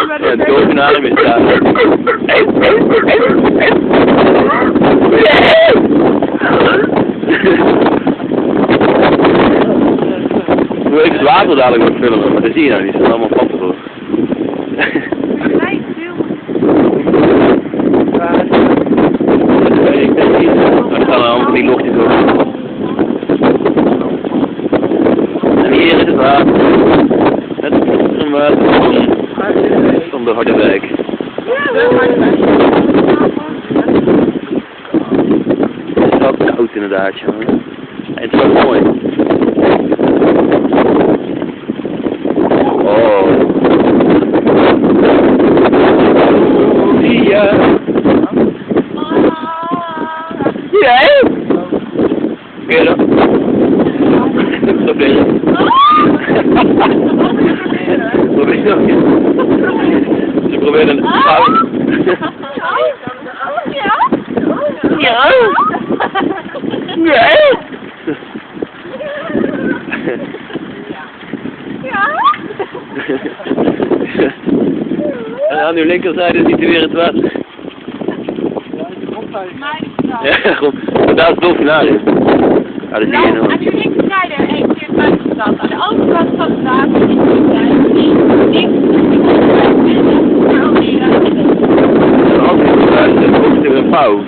Ja, dolfinarium is daar. Ik wil even het water dadelijk nog filmen, maar dat zie je nou niet, dat is allemaal pappen door. Ik denk niet, maar er gaan allemaal die luchtjes door. En hier is het water. Het is een water van de Harderwijk. Het is wel koud inderdaad, jongen. En het is wel mooi. Oh. Ja. Jij? Weer dan. Probeer het. Probeer nog eens. Ze proberen een fout. Ja? Ja? Nee? En aan uw linkerzijde ziet u weer het water. Ja, goed. Maar daar is het dolfinarium. Ja, dat zie je nog. Aan uw linkerzijde heeft u het buitenstad. Aan de overkant van het water is het links. Als je eruit zit, komt er een pauw.